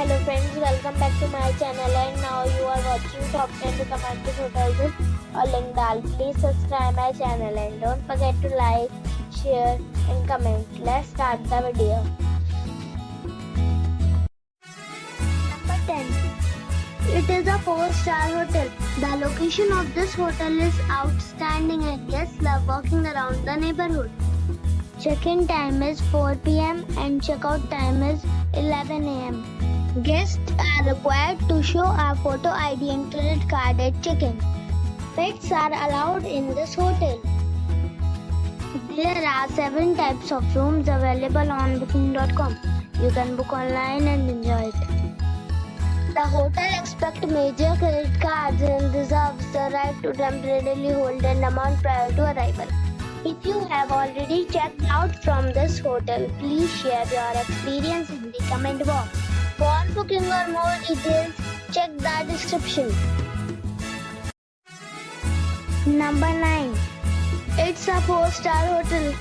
Hello friends, welcome back to my channel and now you are watching top 10 recommended hotels in Allingdal. Please subscribe my channel and don't forget to like, share and comment. Let's start the video. Number 10. It is a 4-star hotel. The location of this hotel is outstanding and guests love walking around the neighborhood. Check-in time is 4 p.m. and check-out time is 11 a.m. Guests are required to show a photo ID and credit card at check-in. Pets are allowed in this hotel. There are 7 types of rooms available on booking.com. You can book online and enjoy it. The hotel expects major credit cards and reserves the right to temporarily hold an amount prior to arrival. If you have already checked out from this hotel, please share your experience in the comment box. For booking or more details, check the description. Number 9. It's a 4-star hotel.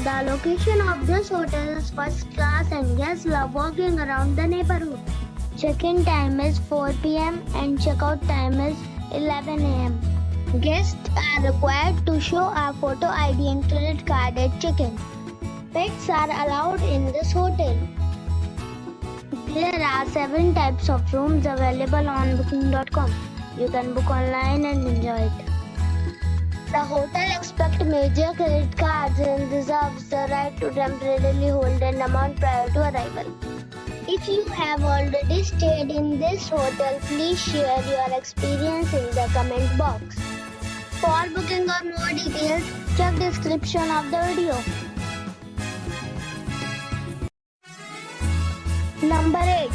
The location of this hotel is first class and guests love walking around the neighborhood. Check-in time is 4 p.m. and check-out time is 11 a.m. Guests are required to show a photo ID and credit card at check-in. Pets are allowed in this hotel. There are 7 types of rooms available on booking.com. You can book online and enjoy it. The hotel expects major credit cards and reserves the right to temporarily hold an amount prior to arrival. If you have already stayed in this hotel, please share your experience in the comment box. For booking or more details, check description of the video. Number 8.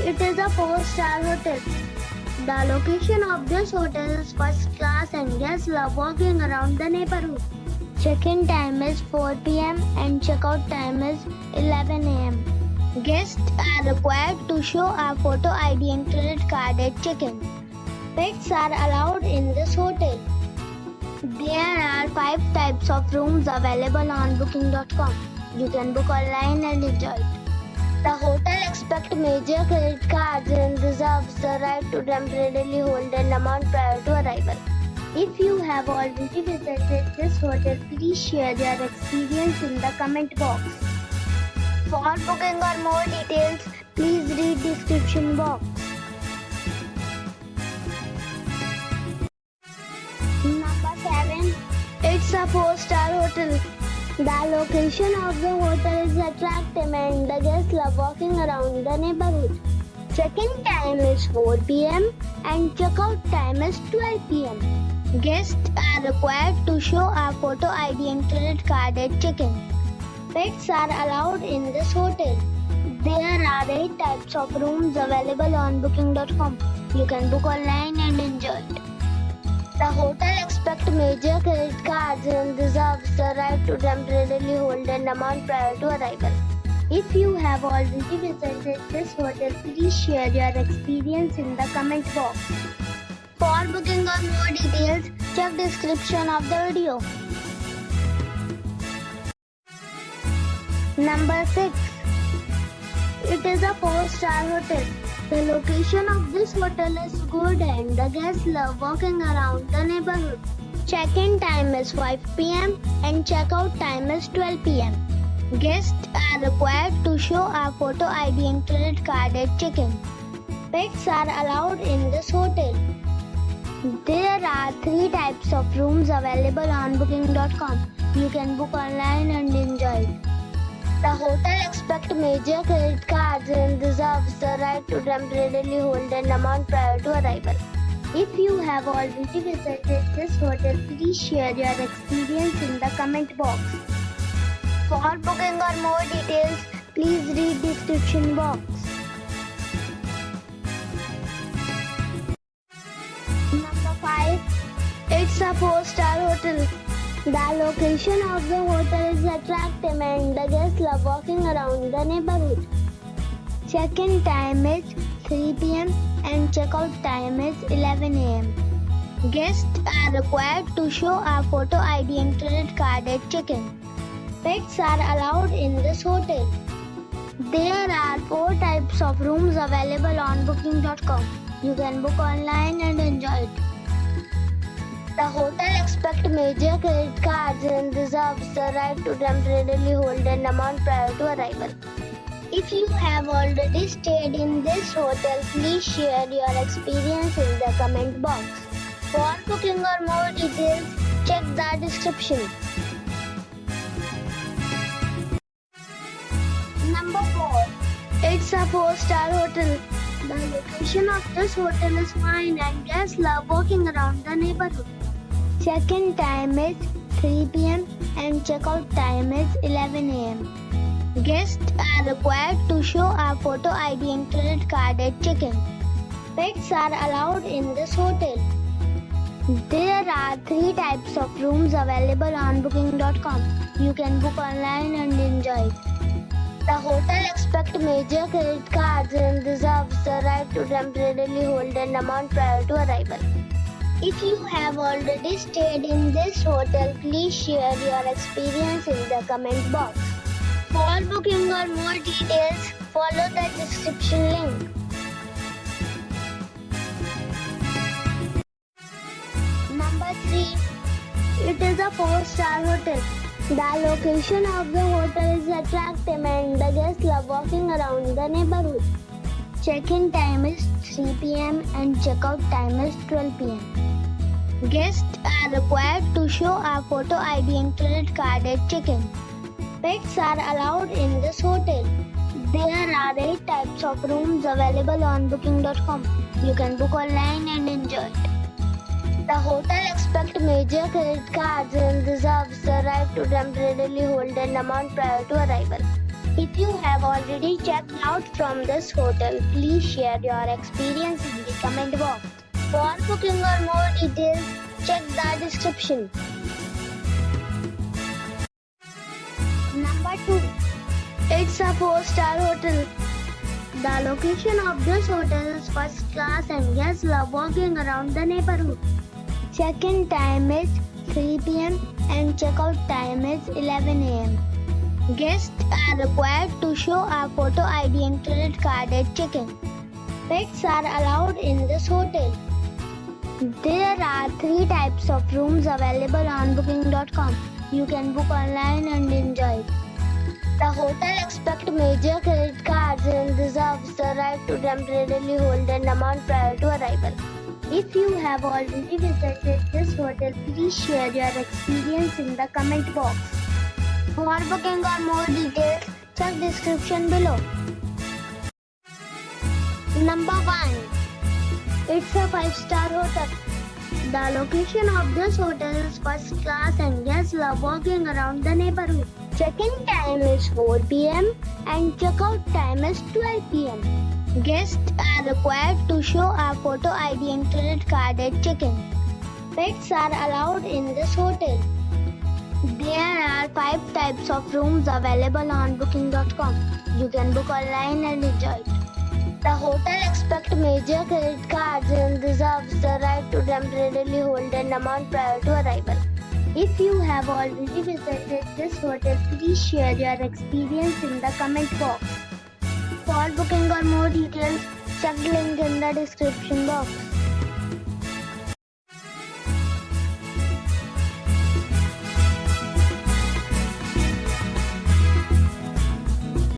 It is a 4-star hotel. The location of this hotel is first class and guests love walking around the neighborhood. Check-in time is 4 p.m. and check-out time is 11 a.m. Guests are required to show a photo ID and credit card at check-in. Pets are allowed in this hotel. There are 5 types of rooms available on booking.com. You can book online and enjoy it. The hotel expects major credit cards and reserves the right to temporarily hold an amount prior to arrival. If you have already visited this hotel, please share your experience in the comment box. For booking or more details, please read description box. Number 7. It's a 4-star hotel. The location of the hotel is attractive and the guests love walking around the neighborhood. Check-in time is 4 p.m. and check-out time is 12 p.m. Guests are required to show a photo ID and credit card at check-in. Pets are allowed in this hotel. There are 8 types of rooms available on booking.com. You can book online and enjoy it. The hotel expects major credit cards and reserves the right to temporarily hold an amount prior to arrival. If you have already visited this hotel, please share your experience in the comment box. For booking or more details, check description of the video. Number 6. It is a 4-star hotel. The location of this hotel is good and the guests love walking around the neighborhood. Check-in time is 5 p.m. and check-out time is 12 p.m. Guests are required to show a photo ID and credit card at check-in. Pets are allowed in this hotel. There are 3 types of rooms available on booking.com. You can book online and enjoy it. The hotel expects major credit cards and reserves the right to temporarily hold an amount prior to arrival. If you have already visited this hotel, please share your experience in the comment box. For booking or more details, please read description box. Number 5. It's a 4-star hotel. The location of the hotel is attractive and the guests love walking around the neighborhood. Check-in time is 3 p.m. and check-out time is 11 a.m. Guests are required to show a photo ID and credit card at check-in. Pets are allowed in this hotel. There are 4 types of rooms available on booking.com. You can book online and enjoy it. The hotel expects major credit cards and reserves the right to temporarily hold an amount prior to arrival. If you have already stayed in this hotel, please share your experience in the comment box. For booking or more details, check the description. Number 4. It's a 4-star hotel. The location of this hotel is fine and guests love walking around the neighborhood. Check-in time is 3 p.m. and check-out time is 11 a.m. Guests are required to show a photo ID and credit card at check-in. Pets are allowed in this hotel. There are 3 types of rooms available on booking.com. You can book online and enjoy it. The hotel expects major credit cards and reserves the right to temporarily hold an amount prior to arrival. If you have already stayed in this hotel, please share your experience in the comment box. For booking or more details, follow the description link. Number 3. It is a 4-star hotel. The location of the hotel is attractive and the guests love walking around the neighborhood. Check-in time is 3 p.m. and check-out time is 12 p.m. Guests are required to show a photo ID and credit card at check-in. Pets are allowed in this hotel. There are 8 types of rooms available on booking.com. You can book online and enjoy it. The hotel expects major credit cards and reserves the right to temporarily hold an amount prior to arrival. If you have already checked out from this hotel, please share your experience in the comment box. For booking or more details, check the description. Number 2. It's a 4-star hotel. The location of this hotel is first class and guests love walking around the neighborhood. Check-in time is 3 p.m. and check-out time is 11 a.m. Guests are required to show a photo ID and credit card at check-in. Pets are allowed in this hotel. There are 3 types of rooms available on booking.com. You can book online and enjoy it. The hotel expects major credit cards and reserves the right to temporarily hold an amount prior to arrival. If you have already visited this hotel, please share your experience in the comment box. For booking or more details, check description below. Number 1. It's a 5-star hotel. The location of this hotel is first class and guests love walking around the neighborhood. Check-in time is 4 p.m. and check-out time is 12 p.m. Guests are required to show a photo ID and credit card at check-in. Pets are allowed in this hotel. There are 5 types of rooms available on booking.com. You can book online and enjoy it. The hotel expects major credit cards and reserves the right to temporarily hold an amount prior to arrival. If you have already visited this hotel, please share your experience in the comment box. For booking or more details, check the link in the description box.